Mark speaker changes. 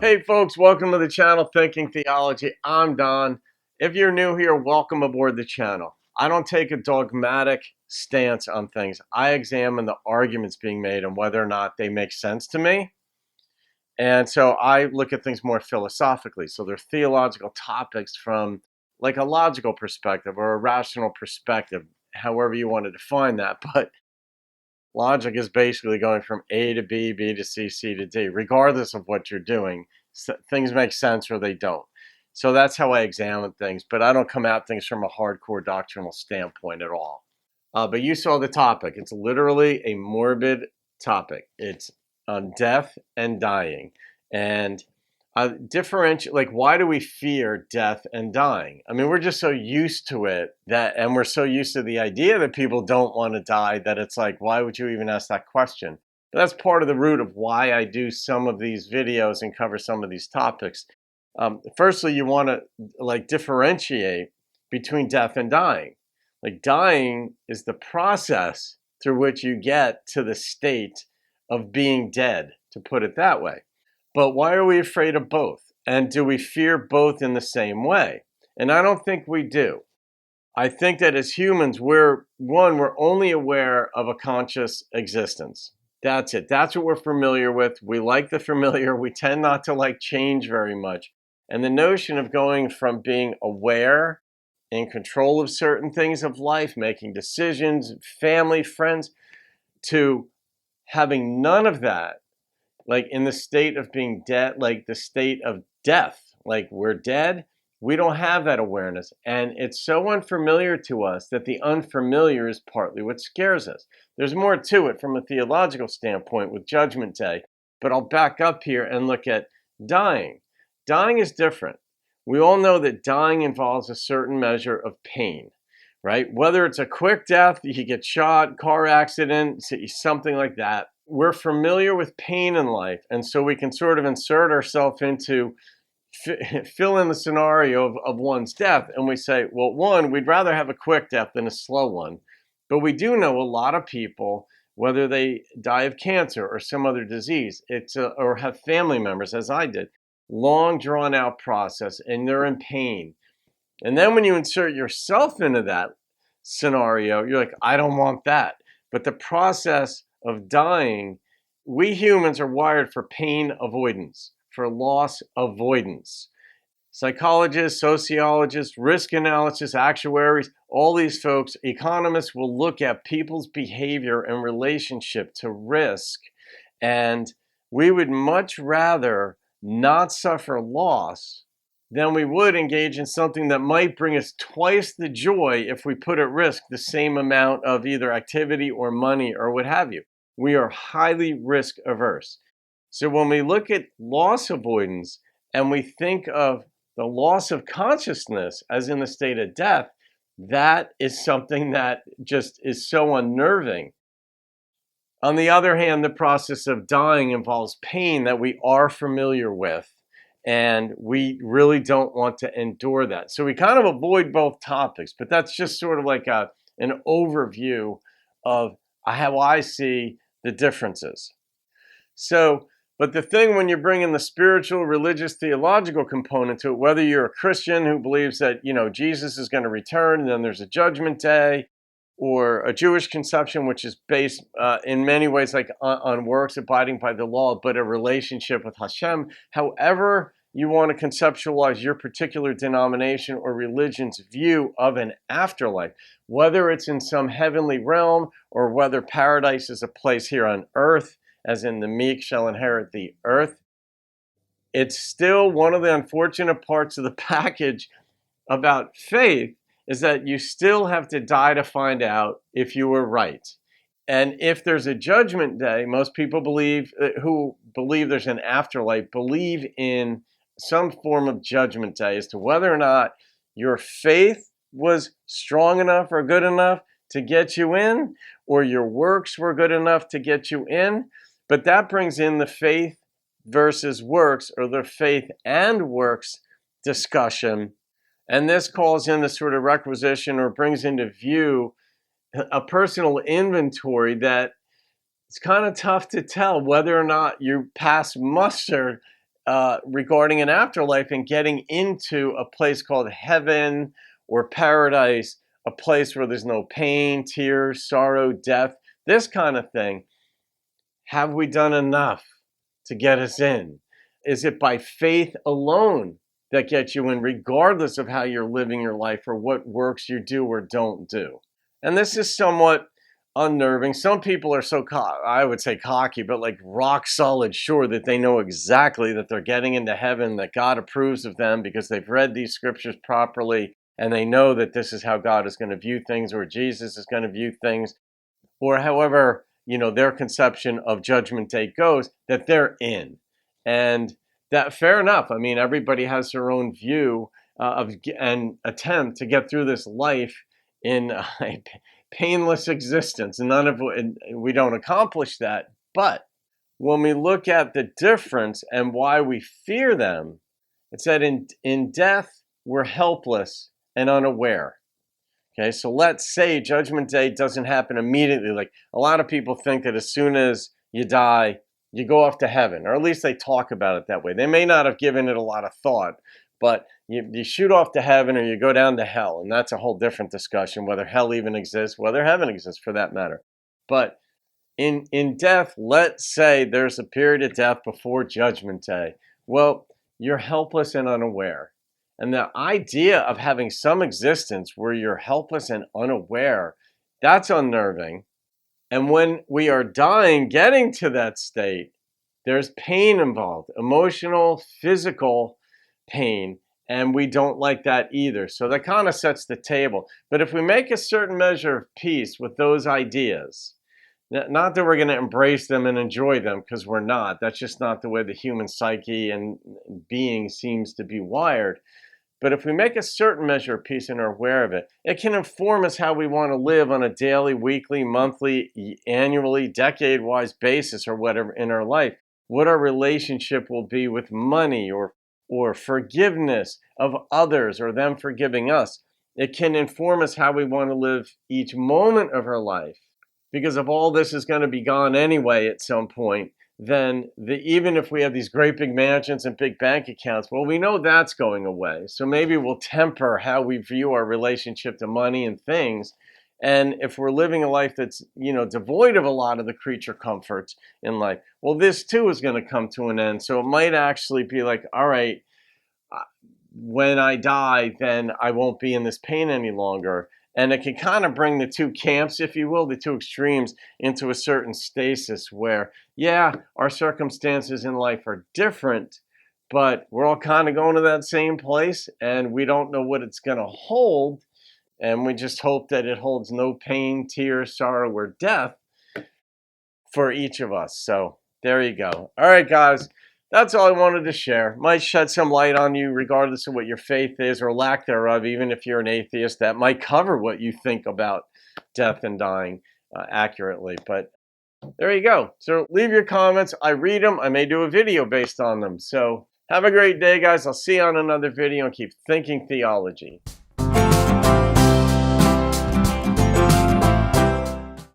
Speaker 1: Hey folks, welcome to the channel Thinking Theology. I'm Don. If you're new here, welcome aboard the channel. I don't take a dogmatic stance on things. I examine the arguments being made and whether or not they make sense to me. And so I look at things more philosophically. So they're theological topics from like a logical perspective or a rational perspective, however you want to define that. But logic is basically going from A to B, B to C, C to D. Regardless of what you're doing, things make sense or they don't. So that's how I examine things, but I don't come at things from a hardcore doctrinal standpoint at all. But you saw the topic. It's literally a morbid topic. It's on death and dying. And differentiate, like, why do we fear death and dying? I mean, we're just so used to it and we're so used to the idea that people don't want to die that it's like, why would you even ask that question? But that's part of the root of why I do some of these videos and cover some of these topics. Firstly, you want to like differentiate between death and dying. Like, dying is the process through which you get to the state of being dead, to put it that way. But why are we afraid of both? And do we fear both in the same way? And I don't think we do. I think that as humans, we're only aware of a conscious existence. That's it. That's what we're familiar with. We like the familiar. We tend not to like change very much. And the notion of going from being aware, in control of certain things of life, making decisions, family, friends, to having none of that, like in the state of being dead, like the state of death, like we're dead, we don't have that awareness. And it's so unfamiliar to us that the unfamiliar is partly what scares us. There's more to it from a theological standpoint with Judgment Day, but I'll back up here and look at dying. Dying is different. We all know that dying involves a certain measure of pain, right? Whether it's a quick death, you get shot, car accident, something like that. We're familiar with pain in life, and so we can sort of insert ourselves into fill in the scenario of one's death, and we say, well, one, we'd rather have a quick death than a slow one. But we do know a lot of people, whether they die of cancer or some other disease, or have family members, as I did, long drawn out process, and they're in pain. And then when you insert yourself into that scenario, you're like, I don't want that. But the process of dying, we humans are wired for pain avoidance, for loss avoidance. Psychologists, sociologists, risk analysis, actuaries, all these folks, economists will look at people's behavior and relationship to risk. And we would much rather not suffer loss than we would engage in something that might bring us twice the joy if we put at risk the same amount of either activity or money or what have you. We are highly risk averse. So when we look at loss avoidance and we think of the loss of consciousness as in the state of death, that is something that just is so unnerving. On the other hand, the process of dying involves pain that we are familiar with, and we really don't want to endure that. So we kind of avoid both topics, but that's just sort of like an overview of how I see the differences. So, but the thing when you bring in the spiritual, religious, theological component to it, whether you're a Christian who believes that, Jesus is going to return and then there's a judgment day, or a Jewish conception, which is based in many ways like on works, abiding by the law, but a relationship with Hashem. However you want to conceptualize your particular denomination or religion's view of an afterlife, whether it's in some heavenly realm or whether paradise is a place here on earth, as in the meek shall inherit the earth, it's still one of the unfortunate parts of the package about faith is that you still have to die to find out if you were right. And if there's a judgment day, most people who believe there's an afterlife, believe in some form of judgment day as to whether or not your faith was strong enough or good enough to get you in, or your works were good enough to get you in. But that brings in the faith versus works, or the faith and works discussion. And this calls in the sort of requisition or brings into view a personal inventory that it's kind of tough to tell whether or not you pass muster regarding an afterlife and getting into a place called heaven or paradise, a place where there's no pain, tears, sorrow, death, this kind of thing. Have we done enough to get us in? Is it by faith alone that gets you in, regardless of how you're living your life or what works you do or don't do? And this is somewhat unnerving. Some people are so, I would say cocky, but like rock solid sure that they know exactly that they're getting into heaven, that God approves of them because they've read these scriptures properly and they know that this is how God is going to view things or Jesus is going to view things, or however, their conception of Judgment Day goes, that they're in. And that, fair enough. I mean, everybody has their own view of and attempt to get through this life in a painless existence. None of we don't accomplish that. But when we look at the difference and why we fear them, it's that in death, we're helpless and unaware. Okay, so let's say Judgment Day doesn't happen immediately. Like a lot of people think that as soon as you die, you go off to heaven, or at least they talk about it that way. They may not have given it a lot of thought, but you shoot off to heaven or you go down to hell. And that's a whole different discussion, whether hell even exists, whether heaven exists for that matter. But in death, let's say there's a period of death before Judgment Day. Well, you're helpless and unaware. And the idea of having some existence where you're helpless and unaware, that's unnerving. And when we are dying, getting to that state, there's pain involved, emotional, physical pain, and we don't like that either. So that kind of sets the table. But if we make a certain measure of peace with those ideas, not that we're going to embrace them and enjoy them, because we're not. That's just not the way the human psyche and being seems to be wired. But if we make a certain measure of peace and are aware of it, it can inform us how we want to live on a daily, weekly, monthly, annually, decade-wise basis or whatever in our life. What our relationship will be with money or forgiveness of others or them forgiving us. It can inform us how we want to live each moment of our life. Because if all this is going to be gone anyway at some point, then even if we have these great big mansions and big bank accounts, well, we know that's going away. So maybe we'll temper how we view our relationship to money and things. And if we're living a life that's, devoid of a lot of the creature comforts in life, well, this too is going to come to an end. So it might actually be like, all right, when I die, then I won't be in this pain any longer. And it can kind of bring the two camps, if you will, the two extremes, into a certain stasis where, yeah, our circumstances in life are different, but we're all kind of going to that same place and we don't know what it's going to hold. And we just hope that it holds no pain, tears, sorrow, or death for each of us. So there you go. All right, guys. That's all I wanted to share. Might shed some light on you regardless of what your faith is or lack thereof, even if you're an atheist. That might cover what you think about death and dying accurately. But there you go. So leave your comments. I read them. I may do a video based on them. So have a great day, guys. I'll see you on another video and keep thinking theology.